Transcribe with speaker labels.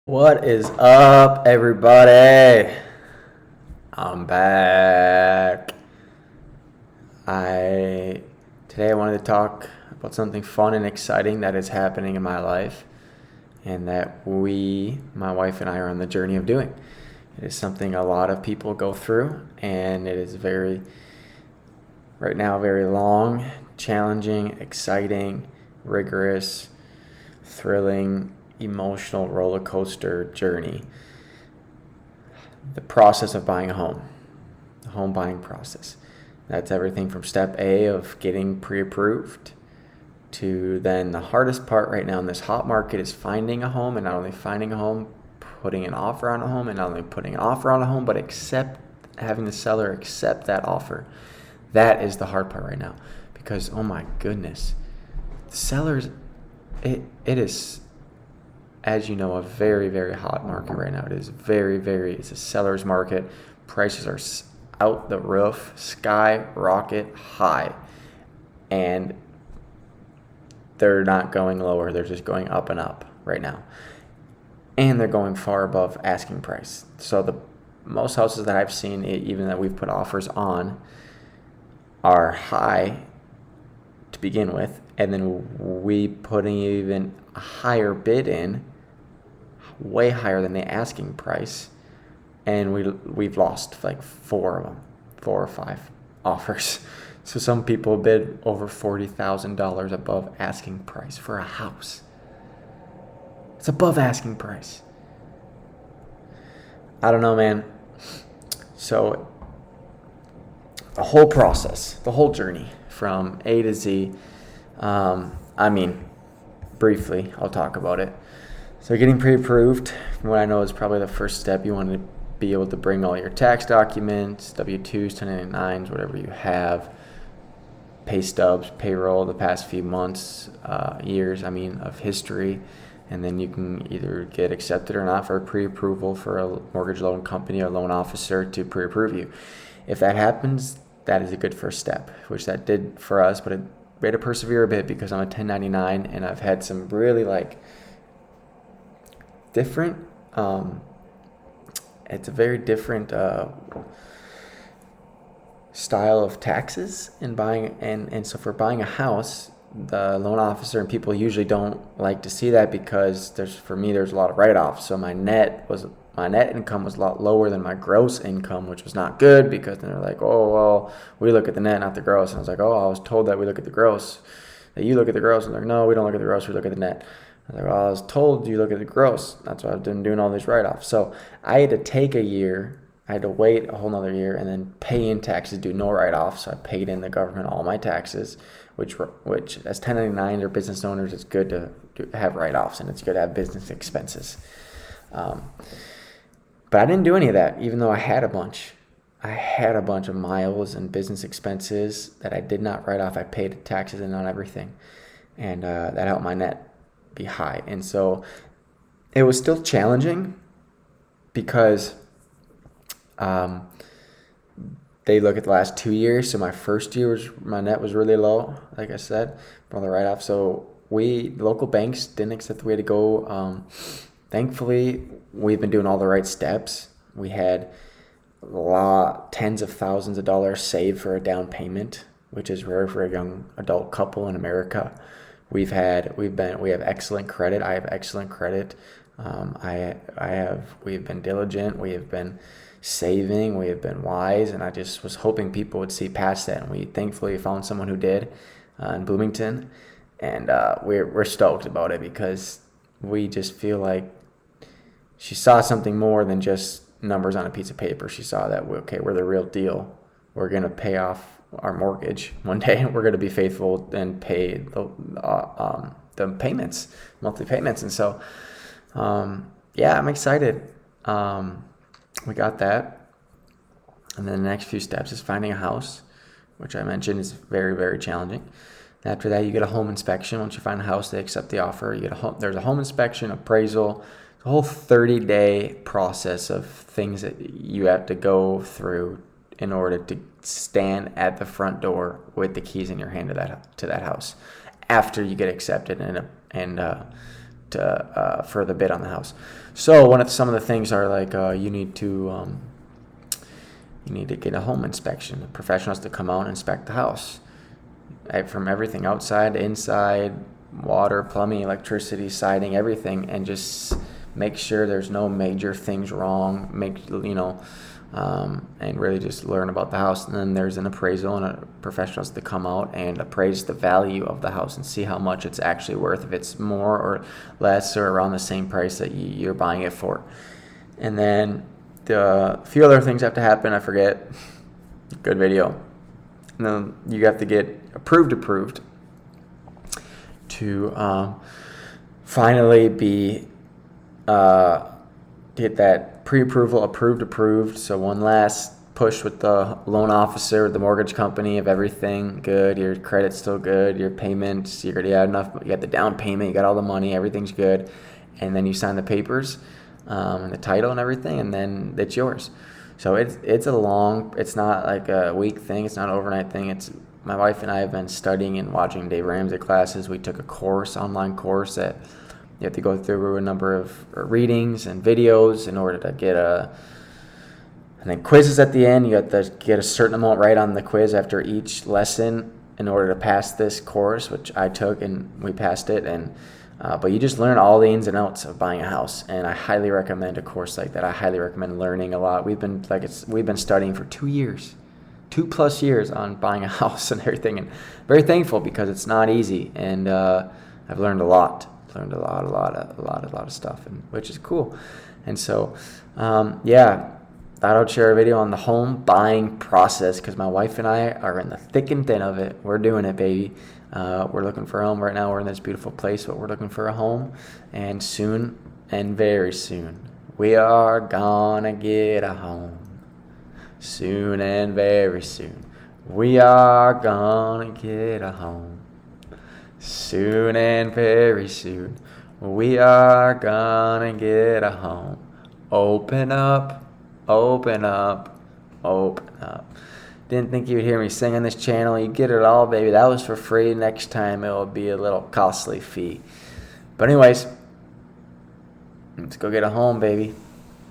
Speaker 1: What is up, everybody? I'm back. I Today I wanted to talk about something fun and exciting that is happening in my life and that my wife and I are on the journey of doing. It is something a lot of people go through, and it is right now, very long, challenging, exciting, rigorous, thrilling, emotional roller coaster journey. The process of buying a home, the home buying process. That's everything from step A of getting pre-approved to then the hardest part right now in this hot market is finding a home, and not only finding a home, putting an offer on a home, and not only putting an offer on a home, but having the seller accept that offer. That is the hard part right now, because oh my goodness, the sellers, it is, as you know, a very, very hot market right now. It is it's a seller's market. Prices are out the roof, skyrocket high, and they're not going lower. They're just going up and up right now, and they're going far above asking price. So the most houses that I've seen, even that we've put offers on, are high to begin with, and then we putting even a higher bid in, way higher than the asking price, and we've lost like four or five offers. So some people bid over $40,000 above asking price for a house. It's above asking price. I don't know, man. So the whole process, the whole journey from A to Z. Briefly, I'll talk about it. So getting pre-approved, from what I know, is probably the first step. You want to be able to bring all your tax documents, W-2s, 1099s, whatever you have, pay stubs, payroll, the past few months, years, of history, and then you can either get accepted or not for a pre-approval for a mortgage loan company or loan officer to pre-approve you. If that happens, that is a good first step, which that did for us, but we had to persevere a bit because I'm a 1099 and I've had some really different, it's a very different style of taxes in buying, and so for buying a house, the loan officer and people usually don't like to see that because there's a lot of write-offs. So my net income was a lot lower than my gross income, which was not good, because then they're like, oh, well, we look at the net, not the gross. And I was like, oh, I was told that we look at the gross, that you look at the gross. And they're like, no, we don't look at the gross, we look at the net. I was like, well, I was told you look at the gross. That's why I've been doing all these write-offs. So I had to take a year. I had to wait a whole nother year and then pay in taxes, do no write-offs. So I paid in the government all my taxes, which as 1099 or business owners, it's good to have write-offs, and it's good to have business expenses. But I didn't do any of that, even though I had a bunch. I had a bunch of miles and business expenses that I did not write off. I paid taxes in on everything, and that helped my net be high. And so it was still challenging because they look at the last 2 years. So my first year my net was really low, like I said, from the write-off. So the local banks didn't accept the way to go. Thankfully, we've been doing all the right steps. We had tens of thousands of dollars saved for a down payment, which is rare for a young adult couple in America. We have excellent credit. I have excellent credit. We've been diligent. We have been saving. We have been wise. And I just was hoping people would see past that. And we thankfully found someone who did in Bloomington. And we're stoked about it because we just feel like she saw something more than just numbers on a piece of paper. She saw that, we're the real deal. We're going to pay off our mortgage one day. We're going to be faithful and pay the payments, monthly payments. And so, I'm excited. We got that. And then the next few steps is finding a house, which I mentioned is very, very challenging. After that, you get a home inspection. Once you find a house, they accept the offer. There's a home inspection, appraisal, the whole 30-day process of things that you have to go through in order to stand at the front door with the keys in your hand to that house after you get accepted and for the bid on the house. So some of the things are like you need to get a home inspection. Professionals to come out and inspect the house, from everything outside to inside, water, plumbing, electricity, siding, everything, and just make sure there's no major things wrong. And really just learn about the house. And then there's an appraisal, and a professionals to come out and appraise the value of the house and see how much it's actually worth, if it's more or less or around the same price that you're buying it for. And then a few other things have to happen. I forget. Good video. And then you have to get approved to finally be get that pre-approval approved. So one last push with the loan officer, the mortgage company, of everything good, your credit's still good, your payments, you already had enough, you got the down payment, you got all the money, everything's good, and then you sign the papers and the title and everything, and then it's yours. So it's not like a week thing, it's not an overnight thing. My wife and I have been studying and watching Dave Ramsey classes. We took a online course that you have to go through a number of readings and videos in order to get and then quizzes at the end. You have to get a certain amount right on the quiz after each lesson in order to pass this course, which I took, and we passed it. And but you just learn all the ins and outs of buying a house, and I highly recommend a course like that. I highly recommend learning a lot. We've been studying for 2 years, 2+ years on buying a house and everything, and very thankful because it's not easy. And I've learned a lot. Learned a lot of stuff, and which is cool. And so, thought I'd share a video on the home buying process, because my wife and I are in the thick and thin of it. We're doing it, baby. We're looking for a home right now. We're in this beautiful place, but we're looking for a home, and soon, and very soon, we are gonna get a home. Soon and very soon, we are gonna get a home. Soon and very soon, we are gonna get a home. Open up, open up, open up. Didn't think you would hear me sing on this channel. You get it all, baby. That was for free. Next time it will be a little costly fee. But anyways, let's go get a home, baby.